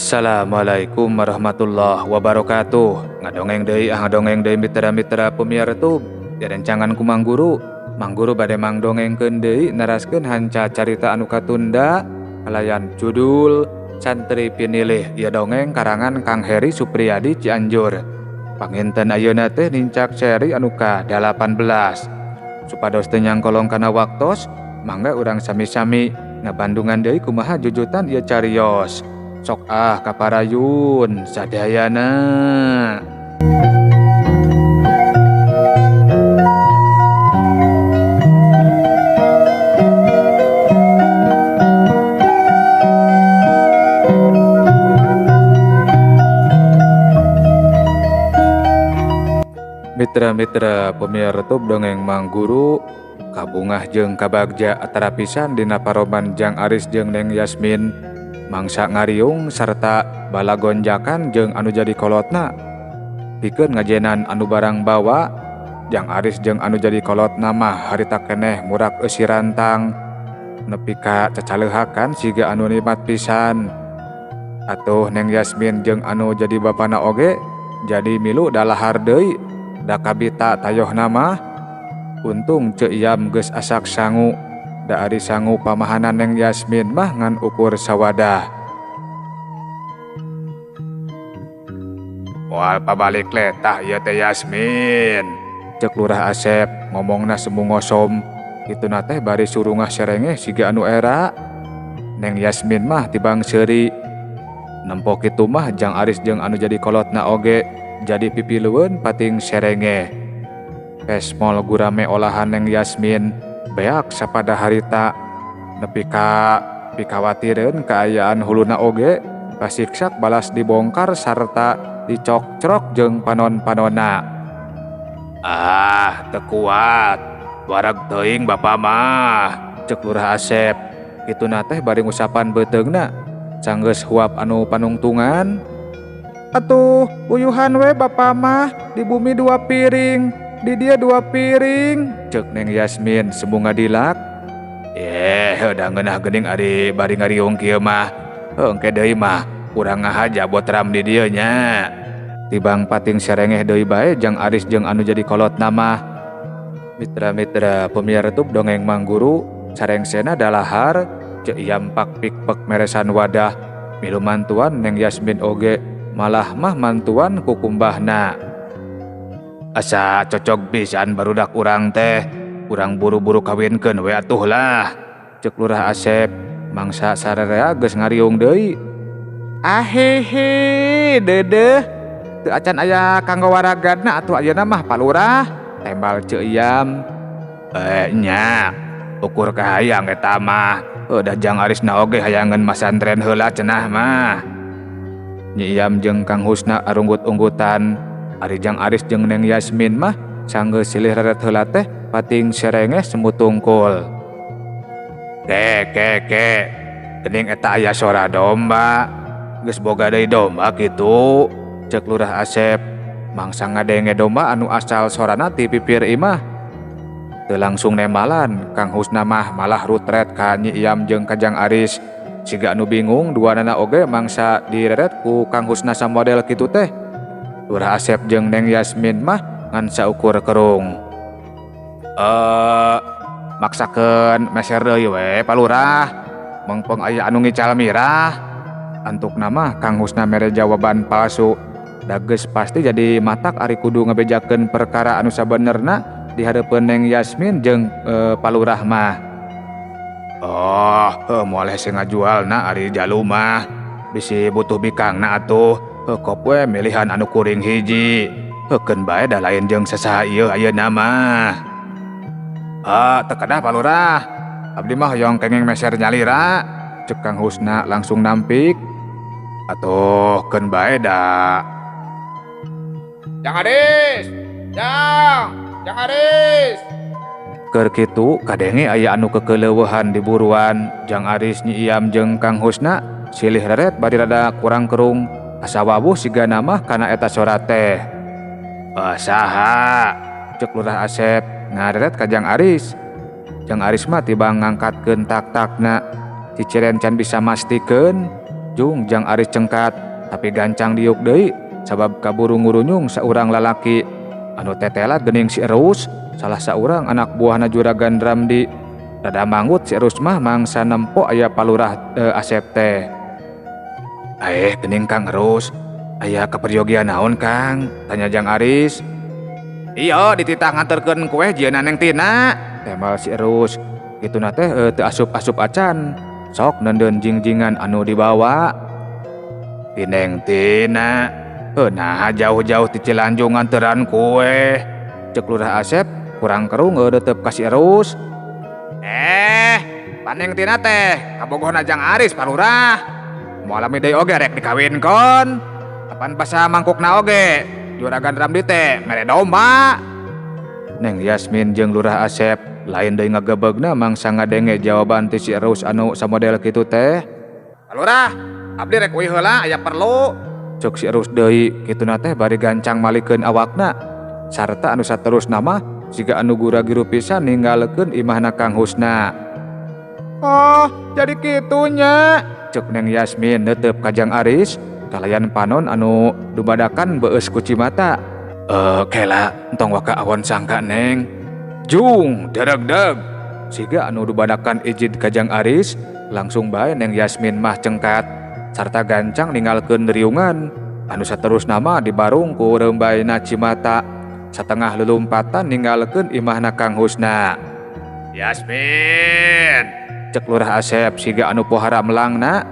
Assalamualaikum warahmatullahi wabarakatuh. Ngadongeng deui mitra-mitra pemiar tub. Direncangan ku Mang Guru. Mang Guru bade mangdongengkeun deui naraskeun hanca carita anu katunda kalayan judul Santri Pinilih. Ieu dongeng karangan Kang Heri Supriyadi Cianjur. Panginten ayeuna teh nincak seri anu ka-18. Supados teu nyangkolong kana waktos, mangga urang sami-sami ngabandungan deui kumaha jujutan ieu carios. Sok kaparayun sadayana. Mitra-mitra pemiar tub dongeng Mang Guru kabungah jeung kabagja atara pisan dina paroban Jang Aris jeung Neng Yasmin mangsa ngariung sarta balagonjakan jeung anu jadi kolotna pikeun ngajenan anu barang bawa. Jang Aris jeung anu jadi kolotna mah harita keneh murak eusi rantang nepi ka cacaleuhakan siga anu nikmat pisan. Atuh Neng Yasmin jeung anu jadi bapana oge jadi milu dalahar deui da kabita tayohna mah. Untung Ceu Iam geus asak sangu. Da ari sangu pamahanan Neng Yasmin mah ngan ukur sawadah. Moal pabalik letah ieu teh Yasmin, ceuk Lurah Asep ngomongna semu ngosom. Kituna teh bari surungah serengeh siga anu era. Neng Yasmin mah tibang seuri. Nempo kitu mah Jang Aris jeung anu jadi kolotna oge jadi pipilueun pating serengeh. Pesmol gurame olahan Neng Yasmin beak sapada harita nepi ka pikawatireun kaayaan huluna oge pasiksak balas dibongkar sarta dicok-crok jeung panon-panonna. Teu kuat warag teuing bapa mah, ceuk Lurah Asep. Kituna teh bari ngusapan beuteungna sanggeus huap anu panungtungan. Atuh uyuhan we bapa mah di bumi 2 piring, di dia 2 piring, ceuk Neng Yasmin semu ngadilak. Da ngeunah geuning ari bari ngariung kieu mah. Engke deui mah urang ngahaja bot ram di dieu nya. Tibang pating serengeh deui bae Jang Aris jeung anu jadi kolotna mah. Mitra-mitra pemiar tub dongeng Mang Guru sarengsena dalahar Ceu Iam pakpik-pek meresan wadah. Milu mantuan Neng Yasmin oge malah mah mantuan ku kumbahna. Asa cocok pisan barudak urang teh. Urang buru-buru kawinkeun we atuh lah, ceuk Lurah Asep. Mangsa sararea geus ngariung deui. Ahehe deudeuh, teu acan aya kanggo waragadna atuh ayeuna mah Pak Lurah, tembal Ceu Iam. Nya ukur kahayang eta mah. Da Jang Arisna oge hayangeun masantren heula cenah mah. Nyi Iam jeung Kang Husna arunggut-unggutan. Ari Jang Aris jeung Neng Yasmin mah sanggeus silih reret heula teh pating serengeh semu tungkul. Ke geuning eta aya sora domba. Geus boga deui domba kitu, ceuk Lurah Asep. Mangsa ngadenge domba anu asal sorana ti pipir imah. Teu langsung nembalan, Kang Husna mah malah rutret ka Nyi Iam jeung ka Jang Aris. Siga anu bingung duanana oge mangsa direret ku Kang Husna samodel kitu teh. Lurah Asep jeung Neng Yasmin mah ngan saukur kerung. Maksakeun meser deui we Pak Lurah. Mengpeng aya anu ngical mirah. Antukna mah Kang Husna mere jawaban palsu. Da geus pasti jadi matak ari kudu ngabejakeun perkara anu sabenerna di hareupeun Neng Yasmin jeung Pak Lurah mah. Moal hese ngajualna ari jalu mah. Bisi butuh bikangna atuh. Kop we milihan anu kuring hiji. Keun bae da lain jeung sasaha ieu ayeuna mah. Teu kedah Pak Lurah. Abdi mah hoyong kenging meser nyalira, ceuk Kang Husna langsung nampik. Atuh keun bae da. Jang Aris! Jang Aris! Keur kitu kadenge aya anu kekeuleuweuhan di buruan. Jang Aris, Nyi Iam jeung Kang Husna silih reret bari rada kurang kerung. Asa wabuh sigana mah kana eta sora teh. Saha? Ceuk Lurah Asep ngareret ka Jang Aris. Jang Aris mah tibang ngangkatkeun tak-takna. Ciceren can bisa mastikeun Jung Jang Aris cengkat, tapi gancang diuk deui sabab kaburu ngurunyung saurang lalaki. Anu tetelat geuning si Erus, salah saurang anak buahna Juragan Ramdi. Rada manggut si Erus mah mangsa nempo aya Palurah Asep teh. Geuning Kang Erus, aya kaperyogian naon Kang? Tanya Jang Aris. Iya, dititah nganterkeun kue jieunna Neng Tina, temal si Erus. Kituna teh teu asup-asup acan. Sok nendeun jingjingan anu dibawa. Ti Neng Tina, nah jauh-jauh ti Cilanjung nganteran kue. Cek Lurah Asep kurang keru ngeudeuteup ka si Erus. Paneng Tina teh kabogohna Jang Aris Palurah. Moal lami deui oge rek dikawinkeun. Kapan basa mangkukna oge. Juragan Ramdi teh mere domba. Neng Yasmin jeung Lurah Asep lain deui ngagebegna mangsa ngadenge jawaban ti si Erus anu samodel kitu teh. Palurah, abdi rek uih heula aya perlu. Cuk si Erus deui, kituna teh bari gancang malikeun awakna. Sarta anu saterusna mah siga anu gura-giru pisan ninggalekeun imahna Kang Husna. Oh, jadi kitunya. Cuk Neng Yasmin neuteup ka Jang Aris. Kalayan panon anu dubadakan beus ku Cimata. Kela entong waka awon sangka Neng. Jung dereg-deg. Siga anu dubadakan ijid ka Jang Aris, langsung bae Neng Yasmin mah cengkat sarta gancang ninggalkeun riungan. Anu saterusna mah dibarung ku reumbaina Cimata. Satengah lelumpatan ninggalkeun imahna Kang Husna. Yasmin, cek Lurah Asep siga anu pohara melangna.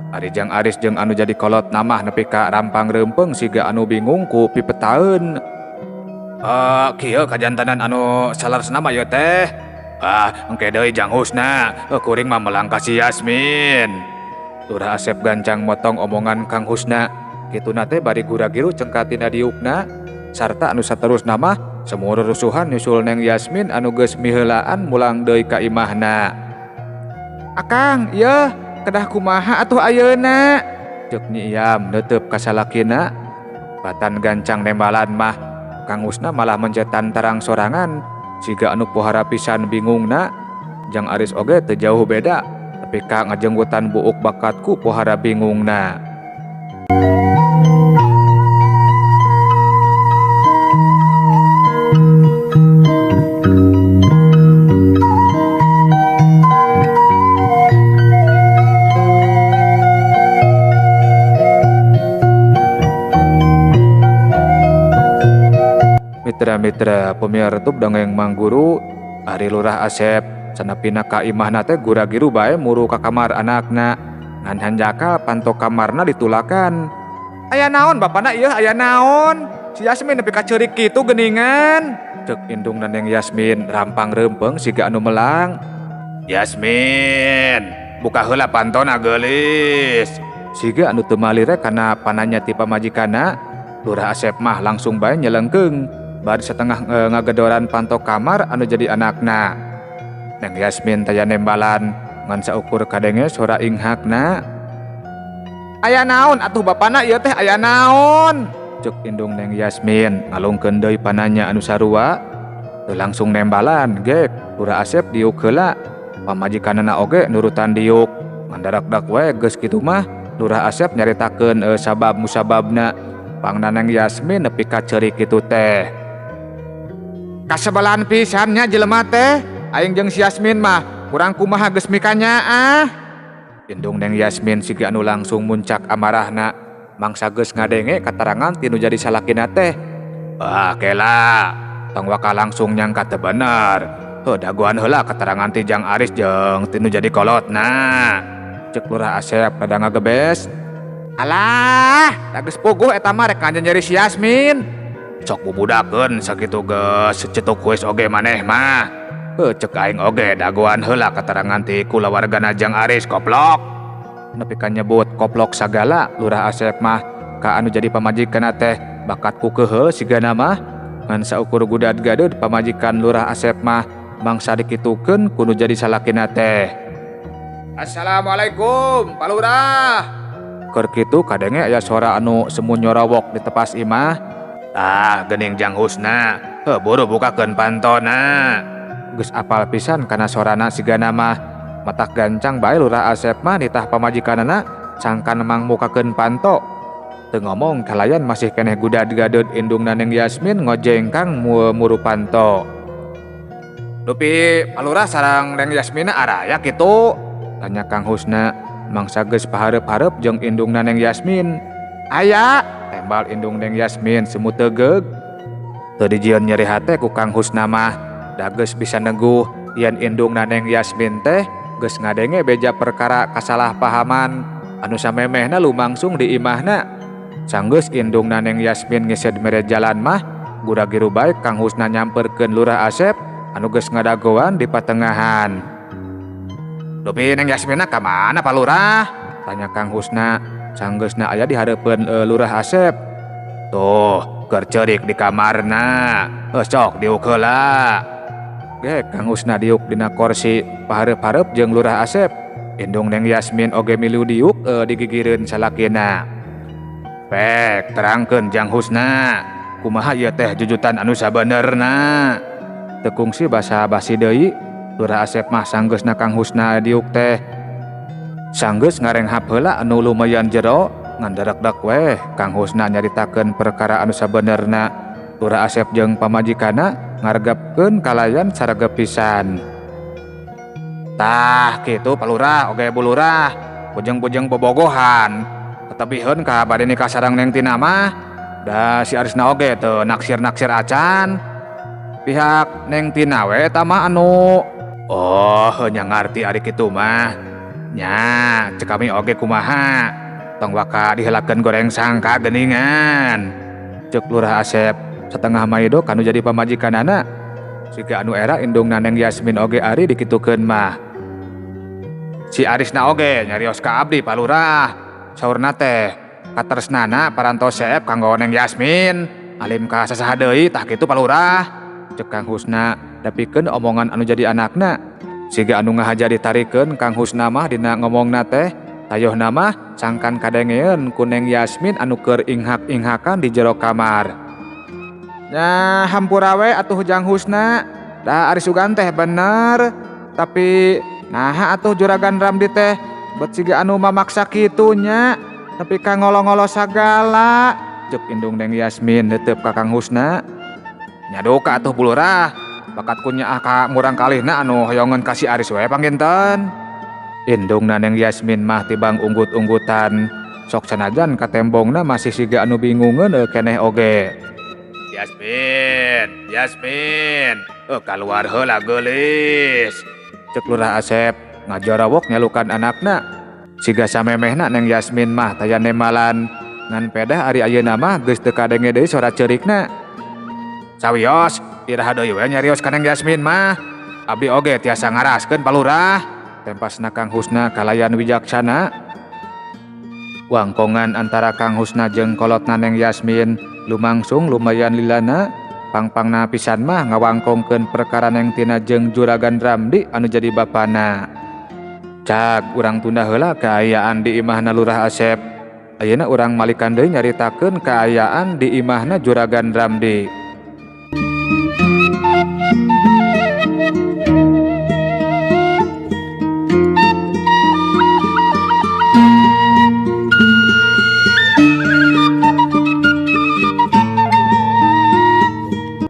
Ari Jang Aris jeung anu jadi kolot namah nepi ka rampang reumpeng siga anu bingung ku pipetaeun. Kieu kajantanan anu salaresna mah ieu teh. Engke deui Jang Husna, kuring mah melang ka si Yasmin. Lurah Asep gancang motong omongan Kang Husna. Kituna teh bari gura-giru cengkat tina diukna. Sarta anu saterusna mah semua rusuhan nyusul Neng Yasmin anu geus miheulaan mulang deui ka imahna. Akang, ieu kedah kumaha atuh ayeuna? Cek Nyi Iyam neuteup ka salakina. Batan gancang nembalan mah Kang Husna malah mencetan tarang sorangan. Siga anu pohara pisan bingungna. Jang Aris oge teu jauh beda, tapi ka ngajenggutan buuk bakatku pohara bingungna. Mitra-mitra pemiar YouTube dongeng Mang Guru, Ari Lurah Asep sanapina ka imahna teh gura-giru bae muru ka kamar anakna. Ngan hanjaka panto kamarna ditulakan. Aya naon bapana ieu aya naon? Si Yasmin nepi ka ceurik kitu geuningan. Cek indungna Neng Yasmin rampang reumpeng siga anu melang. Yasmin, buka heula pantona geulis. Siga anu teu malire kana pananya ti pamajikanna. Lurah Asep mah langsung bae nyelengkeung. Bari setengah ngagedoran panto kamar anu jadi anakna. Neng Yasmin taya nembalan ngan saukur kadenge sora inghakna. Aya naon atuh bapana ieu teh aya naon? Cuk indung Neng Yasmin ngalungkeun deui pananya anu sarua. Teu langsung nembalan gek Lurah Asep diuk heula. Pamajikanna oge nurutan diuk. Mandarak-dak wae geus kitu mah Lurah Asep nyaritakeun sabab musababna. Pangna Neng Yasmin nepi ka ceurik kitu teh. Kasebelan pisannya jelema teh, aing jeung si Yasmin mah kurang kumaha geus mikanya Indung Neng Yasmin siga anu langsung muncak amarahna, mangsa geus ngadenge katerangan tinu jadi salakina teh. Kela, tong waka langsung nyangka teu bener. Daguan heula katerangan ti Jang Aris jeung tinu jadi kolotna. Cek Lurah Asep rada ngagebes. Alah, da geus puguh eta mah rek nganjeri si Yasmin. Sok bubudakeun sakitu geus cetuk kuis oge maneh mah. Cek aing oge dagoan heula katerangan ti kulawargana Jang Aris koplok. Nepi ka nyebut koplok sagala Lurah Asep mah ka anu jadi pamajikanna teh bakatku keheul sigana mah. Ngan saukur gudad gadeud pamajikan Lurah Asep mah mangsa dikitukeun kudu jadi salakina teh. Assalamualaikum Pak Lurah. Keur kitu kadenge aya suara anu semu nyorowok di tepas imah. Geuning Jang Husna, buru bukakeun pantona. Geus apal pisan kana sorana sigana mah. Matak gancang bae Lurah Asep mah nitah pamajikanana sangkan mangmukakeun panto. Teu ngomong kalayan masih keneh gudad-gadud indungna Neng Yasmin ngojeng Kang muru panto. Dupi palurah sareng Neng Yasmin araya kitu? Tanya Kang Husna mangsa geus pahareup-hareup jeung indungna Neng Yasmin. Aya, tembal indung Neng Yasmin semu tegeug. Teu dijieun nyeri hate ku Kang Husna mah, da geus bisa neguh yen indungna Neng Yasmin teh geus ngadenge beja perkara kasalahpahaman anu samemehna lumangsung di imahna. Sanggeus indungna Neng Yasmin ngised mere jalan mah, gura-giru baik Kang Husna nyamperkeun Lurah Asep anu geus ngadagoan di patengahan. Dupi Neng Yasminna ka mana Pak Lurah? Tanya Kang Husna sanggeusna aya di hareupeun Lurah Asep. Tuh, keur ceurik di kamarna. Sok diuk heula. Ge Kang Husna diuk dina kursi pahareup-hareup jeung Lurah Asep. Indung Neng Yasmin oge milu diuk digigireun salakina. Pek terangkeun Jang Husna, kumaha ieu teh jujutan anu sabenerna? Teu kungsi basa-basi deui, Lurah Asep mah sanggeusna Kang Husna diuk teh. Sanggeus ngarenghap heula anu lumayan jero, nganderek-dek weh Kang Husna nyaritakeun perkara anu sabenerna. Lurah Asep jeung pamajikanna ngaregepkeun kalayan saregep pisan. Tah kitu Pak Lurah oge Bu Lurah, bujeng-bujeng bobogohan. Tetapiheun ka bade nikah sareng Neng Tina mah, da si Arisna oge teu naksir-naksir acan. Pihak Neng Tina we eta mah anu. Oh, nya ngarti ari kitu mah. Nya, cek kami oge kumaha. Tong waka diheulakeun goreng sangka geuningan. Cek Lurah Asep satengah maido kanu jadi pamajikanana. Siga anu era indungna Neng Yasmin oge ari dikitukeun mah. Si Arisna oge nyarios ka abdi Pak Lurah. Saurna teh katresnana parantos Seep kanggo Neng Yasmin. Alim ka sasaha deui tah kitu Pak Lurah. Cek Kang Husna dapikeun omongan anu jadi anakna. Siga anu ngahaja ditarikeun Kang Husna mah dina ngomongna teh tayohna mah sangkan kadengeun ku Neng Yasmin anu keur inghak-inghakan di jero kamar. Nya hampura we atuh Jang Husna, da ari sugan teh bener, tapi naha atuh Juragan Ramdi teh bet siga anu mamaksa kitu nya, tapi ka ngolo-ngolo sagala. Cek indung Neng Yasmin neuteup ka Kang Husna. Nya duka atuh Bu Lurah, bakat kunyaah ka murang kalihna anu hoyongeun ka si Aris we panginten. Indungna Neng Yasmin mah tibang unggut-unggutan, sok sanajan ka tembongna masih siga anu bingungeun keneh oge. Yasmin, kaluar heula geulis. Cek Lurah Asep ngajorawok nyalukan anakna. Siga samemehna Neng Yasmin mah taya nemalan, ngan pedah ari ayeuna mah geus teu kadenge deui sora ceurikna. Sawios, iraha deui we nyarios ka Neng Yasmin mah. Abdi oge tiasa ngaraskeun Pak Lurah. Tempasna Kang Husna kalayan wijaksana. Wangkongan antara Kang Husna jeung kolotna Neng Yasmin lumangsung lumayan lilana. Pangpangna pisan mah ngawangkongkeun perkara Neng Tina jeung Juragan Ramdi anu jadi bapana. Cak urang tunda heula kaayaan di imahna Lurah Asep. Ayeuna urang malikan deui nyaritakeun kaayaan di imahna Juragan Ramdi.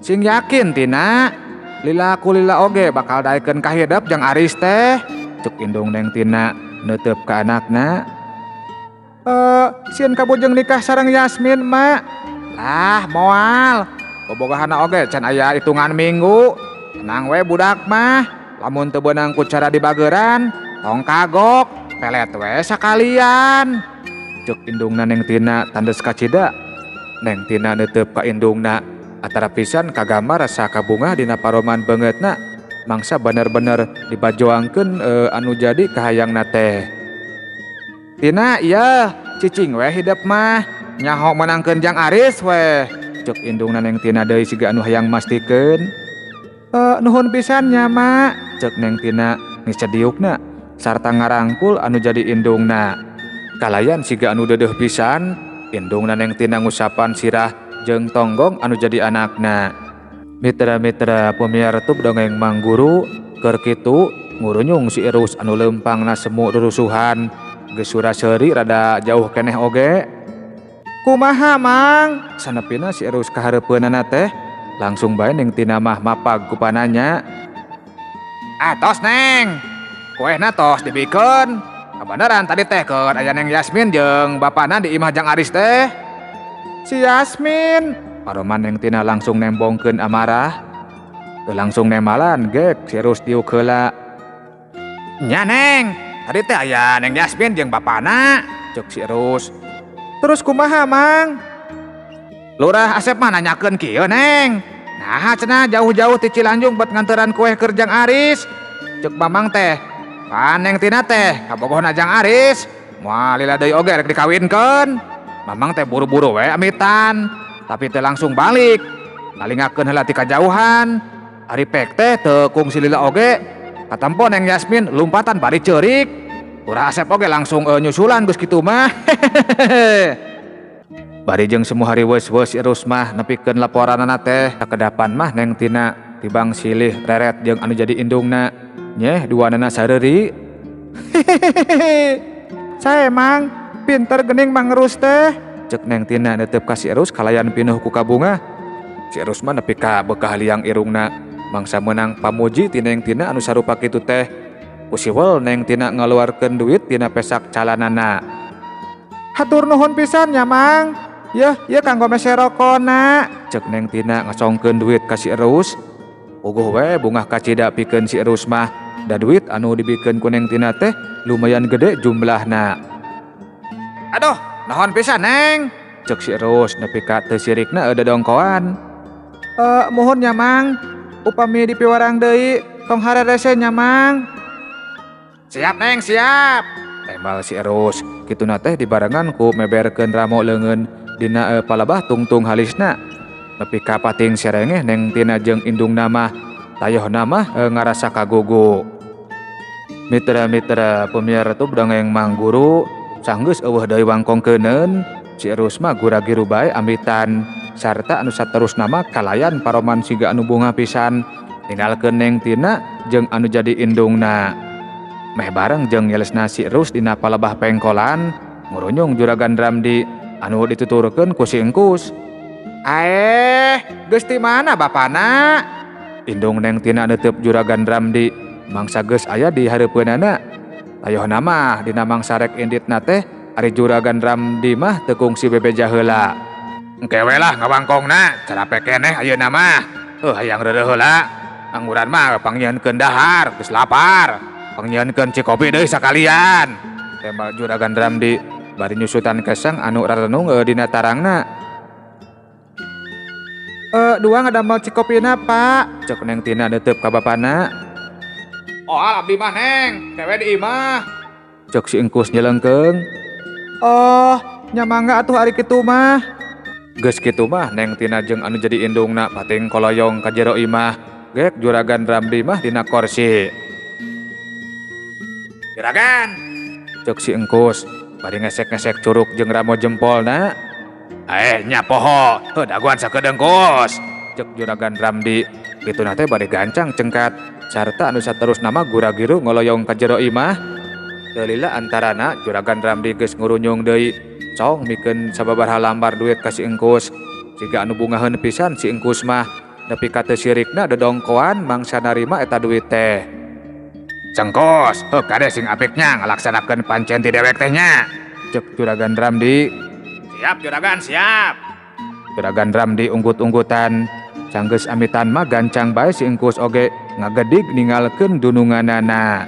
Sing yakin Tina, lila kulila oge bakal daekeun ka hidep jeung Aris teh. Cuk indung Neng Tina neuteub ka anakna. Sieun kabujeng nikah sareng Yasmin mak. Ah moal, bobogohana oge can aya hitungan minggu. Tenang we budak mah, lamun teu beunang ku cara dibageuran, tong kagok, pelet we sakalian. Cuk indungna Neng Tina tandes kacida. Neng Tina neuteub ka indungna. Antara pisan kagambar rasa kabunga dina paroman beungeutna, mangsa bener-bener dibajoangkeun anu jadi kahayangna teh. Tina iya cicing we hidup mah, nyaho menangkeun Jang Aris we. Cek indungna Neng Tina deui siga anu hayang mastikeun. Nuhun pisan nya mak, cek Neng Tina ngisediukna sarta ngarangkul anu jadi indungna. Kalayan siga anu deudeuh pisan, indungna Neng Tina ngusapan sirah jeung tonggong anu jadi anakna. Mitra-mitra pamiartub dongeng Mang Guru, keur kitu ngurunyung si Irus anu leumpangna semu rurusuhan geus sura-seuri rada jauh keneh oge. Kumaha mang? Sanepina si Erus kahareupeunana teh langsung bae ning tina mah mapag ku pananya. Tos neng, kuehna tos dibikeun. Kabeneran tadi teh keur aya Neng Yasmin jeung bapana di imah Jang Aris teh. Si Yasmin, paroman Neng Tina langsung nembongkeun amarah. Teu langsung nemalan gek si Erus diuk heula. Nya Neng, tadi teh aya Neng Yasmin jeung bapana, ceuk si Erus. Terus kumaha mang? Lurah Asep mah nanyakeun kieu Neng. Nah cenah jauh-jauh ti Cilanjung buat nganteran kue keur Jang Aris. Ceuk mamang teh, pan Neng Tina teh kabogohna Jang Aris. Moal lila deui oge rek dikawinkeun. Mamang teh buru-buru we amitan, tapi teh langsung balik. Ngalingakeun heula ti kajauhan. Ari pek teh teu kungsi lila oge. Katampo Neng Yasmin lumpatan bari ceurik. Urah Asep oge langsung nyusulan geus kitu mah. Bari jeung semu hari weus-weus Erus mah nepikeun laporanana teh sakedapan mah Neng Tina tibang silih reret jeung anu jadi indungna. Nyeh duanana sareuri. Sae mang, pinter geuning mangerus teh. Ceuk Neng Tina neuteup ka si Erus kalayan pinuh ku kabunga. Si Erus mah nepi ka beukah liang irungna. Mangsa meunang pamuji ti Neng Tina anu sarupa kitu teh. Ku siwel Neng Tina ngaluarkeun duit tina pesak calanana. Hatur nuhun pisan nya mang. Yeuh kanggo mese rokona. Ceuk Neng Tina ngasongkeun duit ka si Erus. Uguh we bungah kacida pikeun si Erus mah. Da duit anu dibikeun ku Neng Tina teh lumayan gede jumlahna. Aduh, naon pisan Neng? Ceuk si Erus nepi ka teu sirikna dodongkoan. Muhun nya mang. Upami dipiwarang deui tong harerese nya mang. Siap Neng, siap. Tembal si Erus. Kituna teh dibarengan ku meberkeun ramo leungeun dina palebah tungtung halisna. Nepi ka pating serengeh Neng Tina jeung indungna mah tayohna mah ngarasa kagugu. Mitra-mitra pemiar tu dongeng Mang Guru sanggeus eueuh deui wangkongkeuneun. Si Erus mah gura-giru bae amitan sarta anu saterusna mah kalayan paroman siga anu bunga pisan ninggalkeun Neng Tina jeung anu jadi indungna. Meh bareng jeung nyelesna si Erus dina palebah pengkolan ngurunyung Juragan Ramdi anu dituturkeun ku si Engkus. Geus ti mana bapana? Indung Neng Tina neuteup Juragan Ramdi mangsa geus aya di hareupeunana. Tayohna mah dina mangsa rek inditna teh ari Juragan Ramdi mah teu kungsi bebeja heula. Engke we lah ngawangkongna, carape keneh ayeuna mah. Hayang reureuh heula. Angguran mah pangyieunkeun dahar, geus lapar. Pangyieunkeun cikopi deui sakalian. Tembak Juragan Ramdi bari nyusutan kesang anu rarenung dina tarangna. Dua ngadamel cikopina Pak. Ceuk Neng Tina neuteup ka bapana. Abdi mah Neng, kewe di imah. Ceuk si Engkus nyelengkeung. Nya mangga atuh ari kitu mah. Geus kitu mah Neng Tina jeung anu jadi indungna pating koloyong ka jero imah. Gek Juragan Ramdi mah dina kursi. Juragan, ceuk si Engkus bari ngesek-ngesek curug jeung ramo jempolna. Nya poho, daguan sakedeung Kus. Ceuk Juragan Ramdi. Kituna teh bari gancang cengkat sarta anu saterusna mah gura-giru ngoloyong ka jero imah. Teu lila antarana Juragan Ramdi geus ngurunyung deui cong mikeun sababaraha lambar duit ka si Engkus. Siga anu bungaheun pisan si Engkus mah nepi ka teu sirikna dodongkoan mangsa narima eta duit teh. Cengkos, kade sing apiknya ngalaksanakeun pancen ti dewek teh nya. Ceuk Juragan Ramdi. Siap Juragan, siap. Juragan Ramdi unggut-unggutan. Canggeus amitan mah gancang bae si Engkus oge ngagedig ningalkeun dununganana.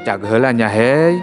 Cag heula nya hei.